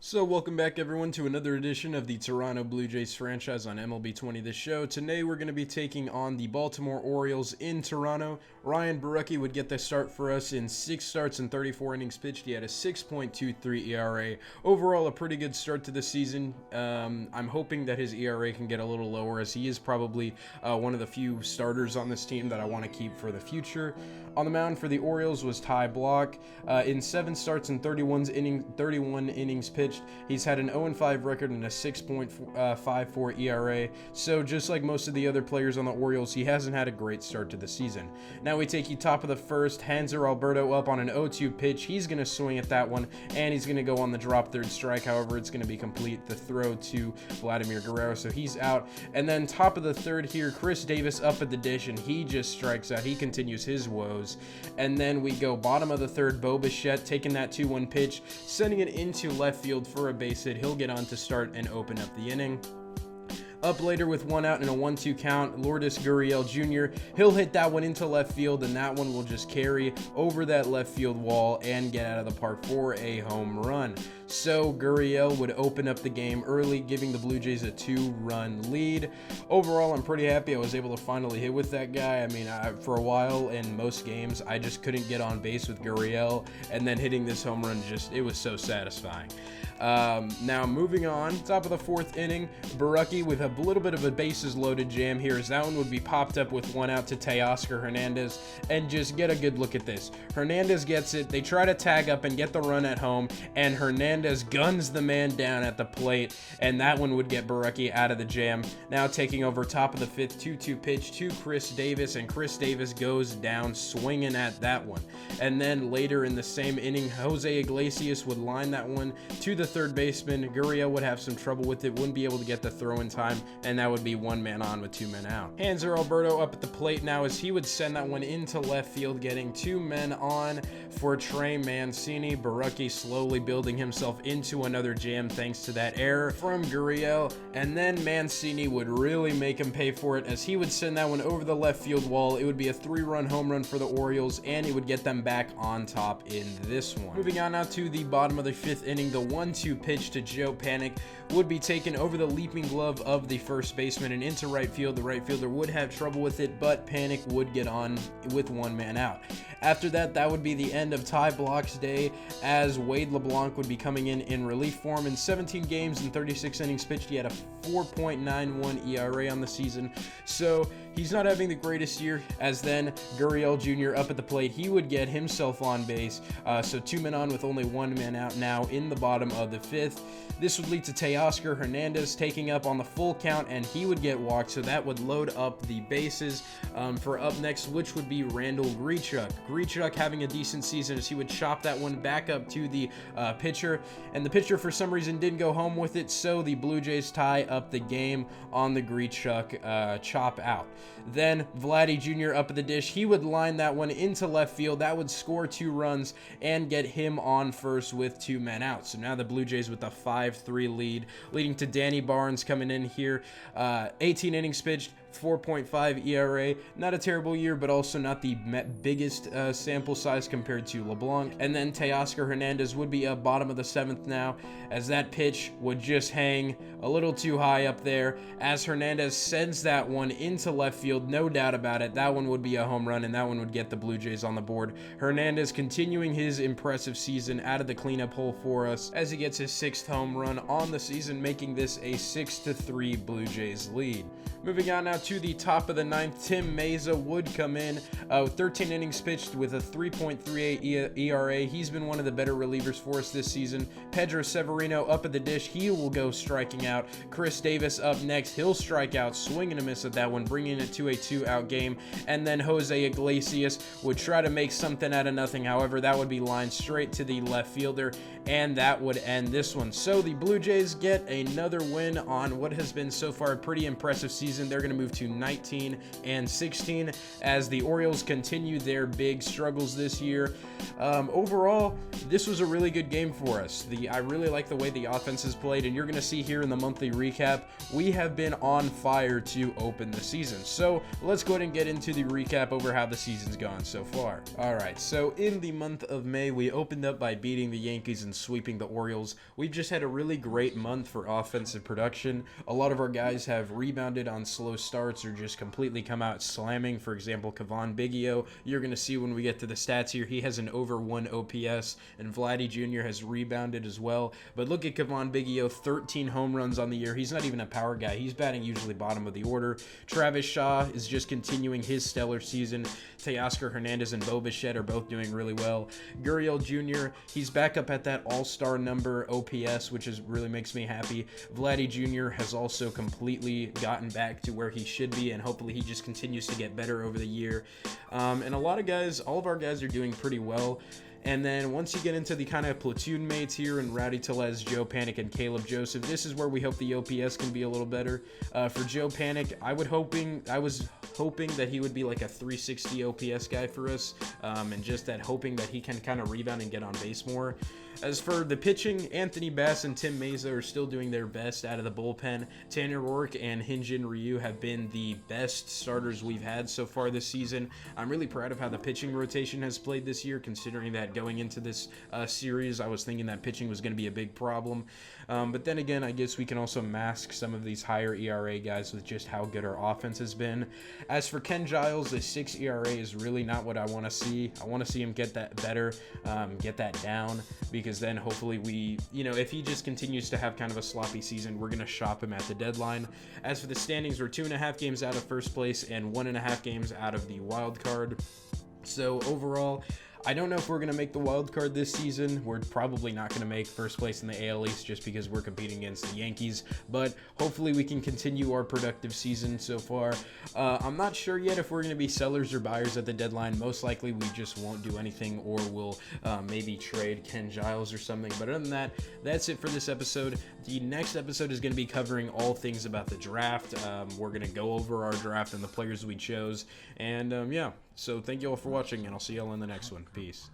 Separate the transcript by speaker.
Speaker 1: So welcome back everyone to another edition of the Toronto Blue Jays franchise on MLB 20 The Show. Today we're going to be taking on the Baltimore Orioles in Toronto. Ryan Borucki would get the start for us in 6 starts and 34 innings pitched. He had a 6.23 ERA. Overall, a pretty good start to the season. I'm hoping that his ERA can get a little lower, as he is probably one of the few starters on this team that I want to keep for the future. On the mound for the Orioles was Ty Blach. In 7 starts and 31 innings pitched, he's had an 0-5 record and a 6.54 ERA. So just like most of the other players on the Orioles, he hasn't had a great start to the season. Now we take you top of the first. Hanser Alberto up on an 0-2 pitch. He's going to swing at that one, and he's going to go on the drop third strike. However, it's going to be complete. The throw to Vladimir Guerrero, so he's out. And then top of the third here, Chris Davis up at the dish, and he just strikes out. He continues his woes. And then we go bottom of the third, Bo Bichette taking that 2-1 pitch, sending it into left field for a base hit. He'll get on to start and open up the inning. Up later with 1 out and a 1-2 count, Lourdes Gurriel Jr. He'll hit that one into left field, and that one will just carry over that left field wall and get out of the park for a home run. So Gurriel would open up the game early, giving the Blue Jays a 2-run lead. Overall, I'm pretty happy I was able to finally hit with that guy. I mean, for a while in most games, I just couldn't get on base with Gurriel, and then hitting this home run, it was so satisfying. Now moving on, top of the 4th inning, Borucki with a little bit of a bases loaded jam here, as that one would be popped up with 1 out to Teoscar Hernandez. And just get a good look at this. Hernandez gets it, they try to tag up and get the run at home, and Hernandez guns the man down at the plate, and that one would get Borucki out of the jam. Now taking over top of the 5th, 2-2 pitch to Chris Davis, and Chris Davis goes down swinging at that one. And then later in the same inning, Jose Iglesias would line that one to the third baseman. Gurriel would have some trouble with it, wouldn't be able to get the throw in time, and that would be 1 man on with 2 men out. Hanser Alberto up at the plate now, as he would send that one into left field, getting 2 men on for Trey Mancini. Borucki slowly building himself into another jam thanks to that error from Gurriel, and then Mancini would really make him pay for it, as he would send that one over the left field wall. It would be a 3-run home run for the Orioles, and it would get them back on top in this one. Moving on now to the bottom of the 5th inning, the 1-2 pitch to Joe Panik would be taken over the leaping glove of the first baseman and into right field. The right fielder would have trouble with it, but Panik would get on with 1 man out. After that, that would be the end of Ty Blach's day, as Wade LeBlanc would be coming in relief form. In 17 games and 36 innings pitched, he had a 4.91 ERA on the season, so he's not having the greatest year. As then Gurriel Jr. up at the plate, he would get himself on base, so 2 men on with only 1 man out now in the bottom of the 5th. This would lead to Teoscar Hernandez taking up on the full count, and he would get walked, so that would load up the bases for up next, which would be Randall Grichuk. Grichuk having a decent season, as he would chop that one back up to the pitcher, and the pitcher for some reason didn't go home with it, so the Blue Jays tie up the game on the Grichuk chop out. Then Vladdy Jr. up at the dish, he would line that one into left field. That would score 2 runs and get him on first with 2 men out. So now the Blue Jays with a 5-3 lead, leading to Danny Barnes coming in here. 18 innings pitched, 4.5 ERA. Not a terrible year, but also not the biggest sample size compared to LeBlanc. And then Teoscar Hernandez would be up bottom of the 7th now, as that pitch would just hang a little too high up there, as Hernandez sends that one into left field. No doubt about it, that one would be a home run, and that one would get the Blue Jays on the board. Hernandez continuing his impressive season out of the cleanup hole for us, as he gets his 6th home run on the season, making this a 6-3 Blue Jays lead. Moving on now to the top of the 9th, Tim Meza would come in with 13 innings pitched with a 3.38 ERA. He's been one of the better relievers for us this season. Pedro Severino up at the dish, he will go striking out. Chris Davis up next, he'll strike out, swing and a miss at that one, bringing it to a 2-out game. And then Jose Iglesias would try to make something out of nothing. However, that would be lined straight to the left fielder, and that would end this one. So the Blue Jays get another win on what has been so far a pretty impressive season. They're going to move to 19 and 16 as the Orioles continue their big struggles this year. Overall, this was a really good game for us. I really like the way the offense has played, and you're going to see here in the monthly recap, we have been on fire to open the season. So let's go ahead and get into the recap over how the season's gone so far. Alright, so in the month of May, we opened up by beating the Yankees and sweeping the Orioles. We've just had a really great month for offensive production. A lot of our guys have rebounded on slow starts or just completely come out slamming. For example, Kevon Biggio, you're going to see when we get to the stats here, he has an over 1 OPS, and Vladdy Jr. has rebounded as well. But look at Kevon Biggio, 13 home runs on the year. He's not even a power guy. He's batting usually bottom of the order. Travis Shaw is just continuing his stellar season. Teoscar Hernandez and Bo Bichette are both doing really well. Gurriel Jr., he's back up at that all-star number OPS, which really makes me happy. Vladdy Jr. has also completely gotten back to where he should be, and hopefully he just continues to get better over the year. And a lot of guys, all of our guys are doing pretty well. And then once you get into the kind of platoon mates here and Rowdy Tellez, Joe Panic, and Caleb Joseph, this is where we hope the OPS can be a little better. For Joe Panic, I was hoping that he would be like a 360 OPS guy for us, and just that hoping that he can kind of rebound and get on base more. As for the pitching, Anthony Bass and Tim Meza are still doing their best out of the bullpen. Tanner Rourke and Hyunjin Ryu have been the best starters we've had so far this season. I'm really proud of how the pitching rotation has played this year, considering that going into this series, I was thinking that pitching was going to be a big problem. But then again, I guess we can also mask some of these higher ERA guys with just how good our offense has been. As for Ken Giles, the 6 ERA is really not what I want to see. I want to see him get that better, get that down, because then hopefully if he just continues to have kind of a sloppy season, we're going to shop him at the deadline. As for the standings, we're 2.5 games out of first place and 1.5 games out of the wild card. So overall, I don't know if we're going to make the wild card this season. We're probably not going to make first place in the AL East just because we're competing against the Yankees, but hopefully we can continue our productive season so far. I'm not sure yet if we're going to be sellers or buyers at the deadline. Most likely we just won't do anything, or we'll maybe trade Ken Giles or something. But other than that, that's it for this episode. The next episode is going to be covering all things about the draft. We're going to go over our draft and the players we chose. And yeah, so thank you all for watching, and I'll see y'all in the next one. Peace.